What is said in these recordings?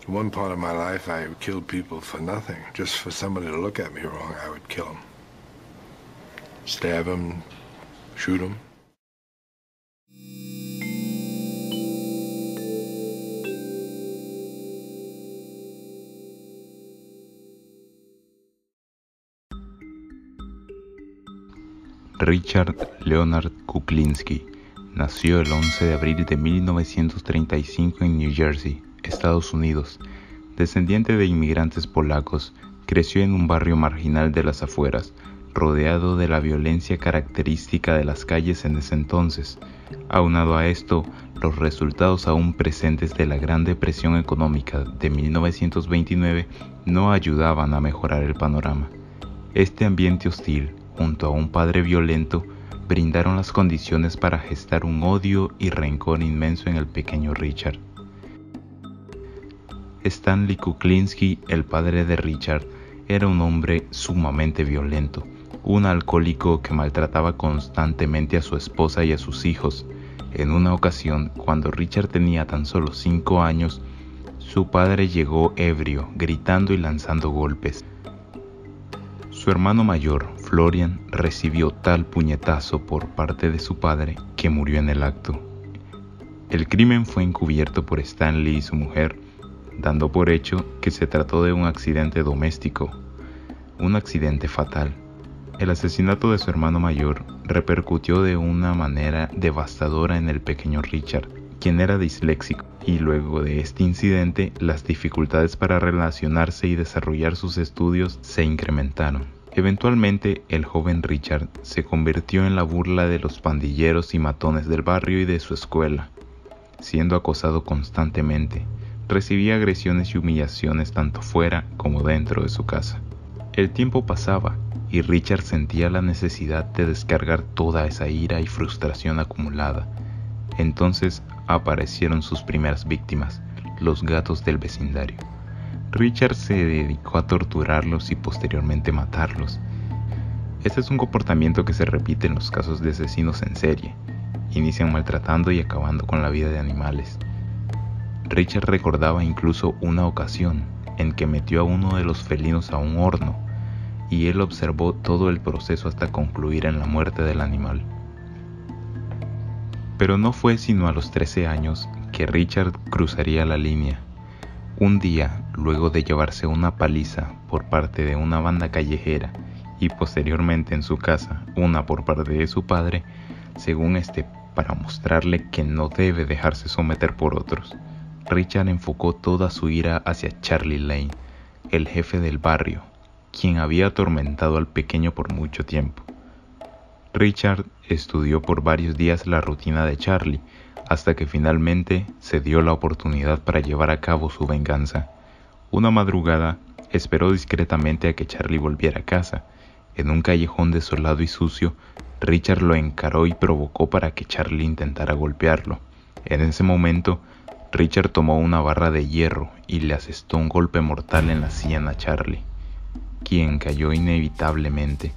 One part of my life, I killed people for nothing. Just for somebody to look at me wrong, I would kill them. Stab them, shoot them. Richard Leonard Kuklinski nació el 11 de abril de 1935 en New Jersey, Estados Unidos. Descendiente de inmigrantes polacos, creció en un barrio marginal de las afueras, rodeado de la violencia característica de las calles en ese entonces. Aunado a esto, los resultados aún presentes de la Gran Depresión Económica de 1929 no ayudaban a mejorar el panorama. Este ambiente hostil, junto a un padre violento, brindaron las condiciones para gestar un odio y rencor inmenso en el pequeño Richard. Stanley Kuklinski, el padre de Richard, era un hombre sumamente violento, un alcohólico que maltrataba constantemente a su esposa y a sus hijos. En una ocasión, cuando Richard tenía tan solo 5 años, su padre llegó ebrio, gritando y lanzando golpes. Su hermano mayor, Florian, recibió tal puñetazo por parte de su padre que murió en el acto. El crimen fue encubierto por Stanley y su mujer, dando por hecho que se trató de un accidente doméstico, un accidente fatal. El asesinato de su hermano mayor repercutió de una manera devastadora en el pequeño Richard, quien era disléxico, y luego de este incidente, las dificultades para relacionarse y desarrollar sus estudios se incrementaron. Eventualmente, el joven Richard se convirtió en la burla de los pandilleros y matones del barrio y de su escuela, siendo acosado constantemente. Recibía agresiones y humillaciones tanto fuera como dentro de su casa. El tiempo pasaba y Richard sentía la necesidad de descargar toda esa ira y frustración acumulada. Entonces aparecieron sus primeras víctimas, los gatos del vecindario. Richard se dedicó a torturarlos y posteriormente matarlos. Este es un comportamiento que se repite en los casos de asesinos en serie. Inician maltratando y acabando con la vida de animales. Richard recordaba incluso una ocasión en que metió a uno de los felinos a un horno y él observó todo el proceso hasta concluir en la muerte del animal. Pero no fue sino a los 13 años que Richard cruzaría la línea. Un día, luego de llevarse una paliza por parte de una banda callejera y posteriormente en su casa una por parte de su padre, según para mostrarle que no debe dejarse someter por otros, Richard enfocó toda su ira hacia Charlie Lane, el jefe del barrio, quien había atormentado al pequeño por mucho tiempo. Richard estudió por varios días la rutina de Charlie, hasta que finalmente se dio la oportunidad para llevar a cabo su venganza. Una madrugada, esperó discretamente a que Charlie volviera a casa. En un callejón desolado y sucio, Richard lo encaró y provocó para que Charlie intentara golpearlo. En ese momento, Richard tomó una barra de hierro y le asestó un golpe mortal en la sien a Charlie, quien cayó inevitablemente.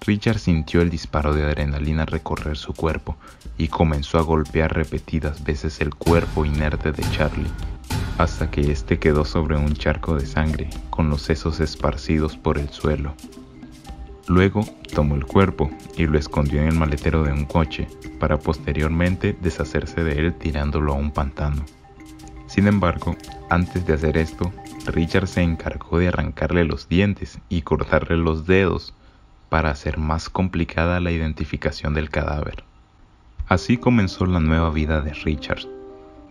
Richard sintió el disparo de adrenalina recorrer su cuerpo y comenzó a golpear repetidas veces el cuerpo inerte de Charlie, hasta que éste quedó sobre un charco de sangre, con los sesos esparcidos por el suelo. Luego tomó el cuerpo y lo escondió en el maletero de un coche, para posteriormente deshacerse de él tirándolo a un pantano. Sin embargo, antes de hacer esto, Richard se encargó de arrancarle los dientes y cortarle los dedos para hacer más complicada la identificación del cadáver. Así comenzó la nueva vida de Richard,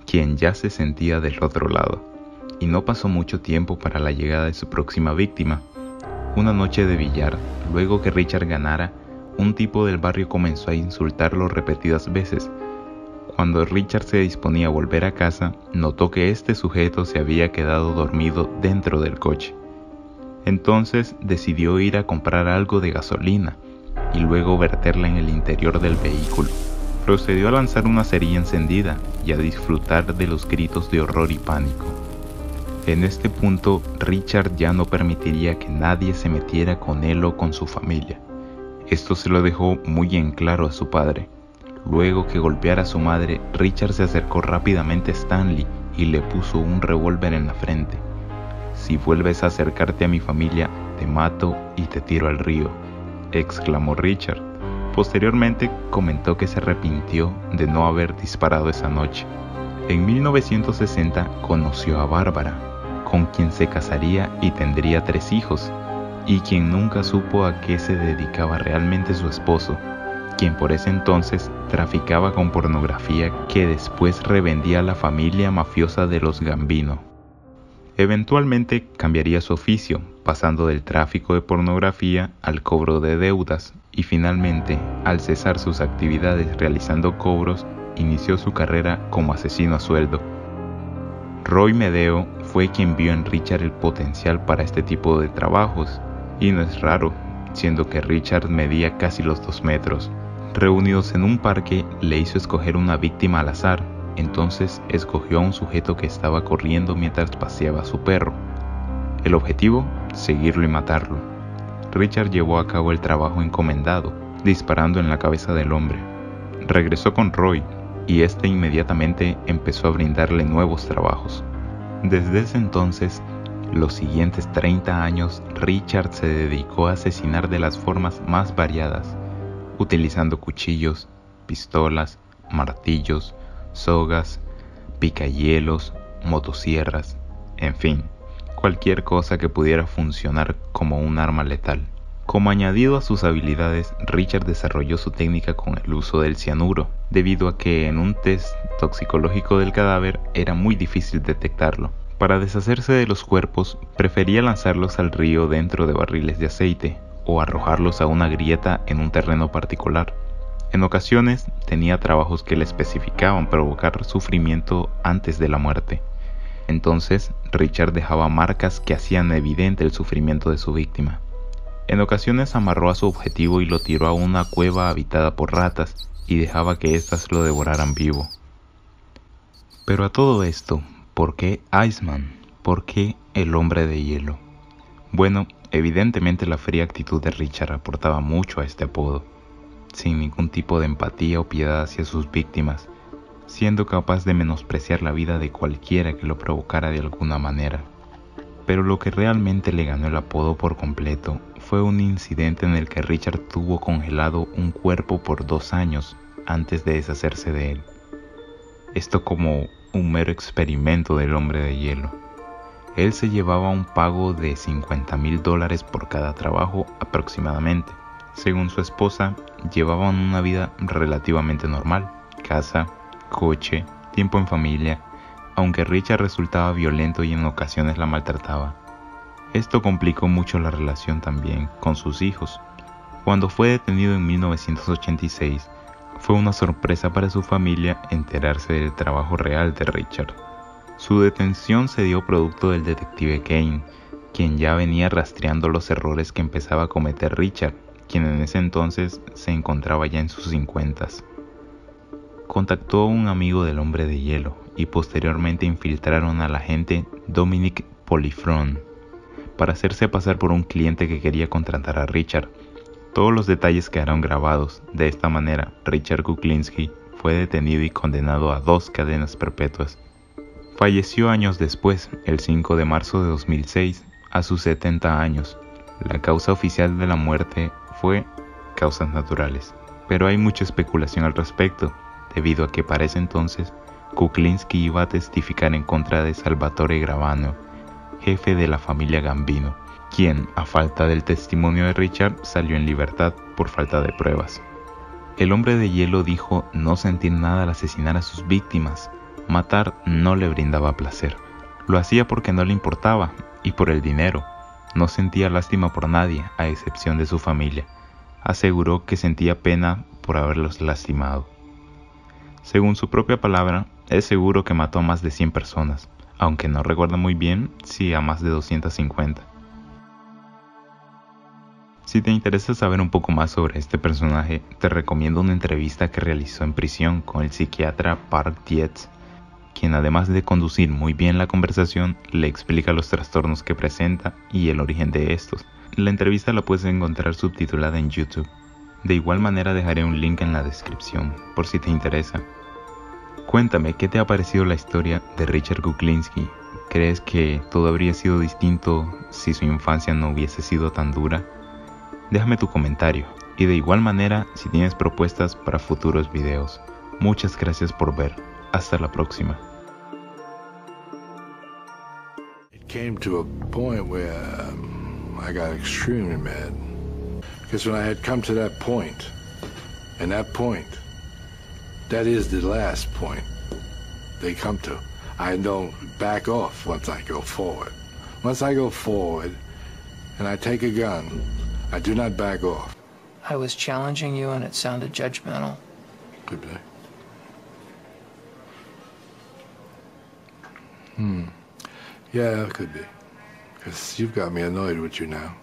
quien ya se sentía del otro lado, y no pasó mucho tiempo para la llegada de su próxima víctima. Una noche de billar, luego que Richard ganara, un tipo del barrio comenzó a insultarlo repetidas veces. Cuando Richard se disponía a volver a casa, notó que este sujeto se había quedado dormido dentro del coche. Entonces decidió ir a comprar algo de gasolina y luego verterla en el interior del vehículo. Procedió a lanzar una cerilla encendida y a disfrutar de los gritos de horror y pánico. En este punto, Richard ya no permitiría que nadie se metiera con él o con su familia. Esto se lo dejó muy en claro a su padre. Luego que golpeara a su madre, Richard se acercó rápidamente a Stanley y le puso un revólver en la frente. «Si vuelves a acercarte a mi familia, te mato y te tiro al río», exclamó Richard. Posteriormente comentó que se arrepintió de no haber disparado esa noche. En 1960 conoció a Bárbara, con quien se casaría y tendría 3 hijos, y quien nunca supo a qué se dedicaba realmente su esposo, quien por ese entonces traficaba con pornografía que después revendía a la familia mafiosa de los Gambino. Eventualmente cambiaría su oficio, pasando del tráfico de pornografía al cobro de deudas, y finalmente, al cesar sus actividades realizando cobros, inició su carrera como asesino a sueldo. Roy Medeo fue quien vio en Richard el potencial para este tipo de trabajos, y no es raro, siendo que Richard medía casi los 2 metros. Reunidos en un parque, le hizo escoger una víctima al azar. Entonces escogió a un sujeto que estaba corriendo mientras paseaba a su perro. El objetivo, seguirlo y matarlo. Richard llevó a cabo el trabajo encomendado, disparando en la cabeza del hombre. Regresó con Roy, y este inmediatamente empezó a brindarle nuevos trabajos. Desde ese entonces, los siguientes 30 años, Richard se dedicó a asesinar de las formas más variadas, utilizando cuchillos, pistolas, martillos, sogas, picahielos, motosierras, en fin, cualquier cosa que pudiera funcionar como un arma letal. Como añadido a sus habilidades, Richard desarrolló su técnica con el uso del cianuro, debido a que en un test toxicológico del cadáver era muy difícil detectarlo. Para deshacerse de los cuerpos, prefería lanzarlos al río dentro de barriles de aceite, o arrojarlos a una grieta en un terreno particular. En ocasiones tenía trabajos que le especificaban provocar sufrimiento antes de la muerte. Entonces, Richard dejaba marcas que hacían evidente el sufrimiento de su víctima. En ocasiones amarró a su objetivo y lo tiró a una cueva habitada por ratas y dejaba que éstas lo devoraran vivo. Pero a todo esto, ¿por qué Iceman? ¿Por qué el hombre de hielo? Bueno, evidentemente la fría actitud de Richard aportaba mucho a este apodo, sin ningún tipo de empatía o piedad hacia sus víctimas, siendo capaz de menospreciar la vida de cualquiera que lo provocara de alguna manera. Pero lo que realmente le ganó el apodo por completo fue un incidente en el que Richard tuvo congelado un cuerpo por 2 años antes de deshacerse de él. Esto como un mero experimento del hombre de hielo. Él se llevaba un pago de $50,000 por cada trabajo aproximadamente. Según su esposa, llevaban una vida relativamente normal, casa, coche, tiempo en familia, aunque Richard resultaba violento y en ocasiones la maltrataba. Esto complicó mucho la relación también con sus hijos. Cuando fue detenido en 1986, fue una sorpresa para su familia enterarse del trabajo real de Richard. Su detención se dio producto del detective Kane, quien ya venía rastreando los errores que empezaba a cometer Richard, quien en ese entonces se encontraba ya en sus 50s. Contactó a un amigo del hombre de hielo y posteriormente infiltraron al agente Dominic Polifron para hacerse pasar por un cliente que quería contratar a Richard. Todos los detalles quedaron grabados. De esta manera, Richard Kuklinski fue detenido y condenado a 2 cadenas perpetuas. Falleció años después, el 5 de marzo de 2006, a sus 70 años. La causa oficial de la muerte fue causas naturales, pero hay mucha especulación al respecto, debido a que para ese entonces Kuklinski iba a testificar en contra de Salvatore Gravano, jefe de la familia Gambino, quien, a falta del testimonio de Richard, salió en libertad por falta de pruebas. El hombre de hielo dijo no sentir nada al asesinar a sus víctimas. Matar no le brindaba placer. Lo hacía porque no le importaba y por el dinero. No sentía lástima por nadie, a excepción de su familia. Aseguró que sentía pena por haberlos lastimado. Según su propia palabra, es seguro que mató a más de 100 personas, aunque no recuerda muy bien si a más de 250. Si te interesa saber un poco más sobre este personaje, te recomiendo una entrevista que realizó en prisión con el psiquiatra Park Dietz, quien además de conducir muy bien la conversación, le explica los trastornos que presenta y el origen de estos. La entrevista la puedes encontrar subtitulada en YouTube. De igual manera dejaré un link en la descripción, por si te interesa. Cuéntame, ¿qué te ha parecido la historia de Richard Kuklinski? ¿Crees que todo habría sido distinto si su infancia no hubiese sido tan dura? Déjame tu comentario y de igual manera si tienes propuestas para futuros videos. Muchas gracias por ver. Hasta la próxima. It came to a point where I got extremely mad. Because when I had come to that point, and that point, that is the last point they come to. I don't back off once I go forward. Once I go forward and I take a gun, I do not back off. I was challenging you and it sounded judgmental. Could be. Yeah, it could be. Because you've got me annoyed with you now.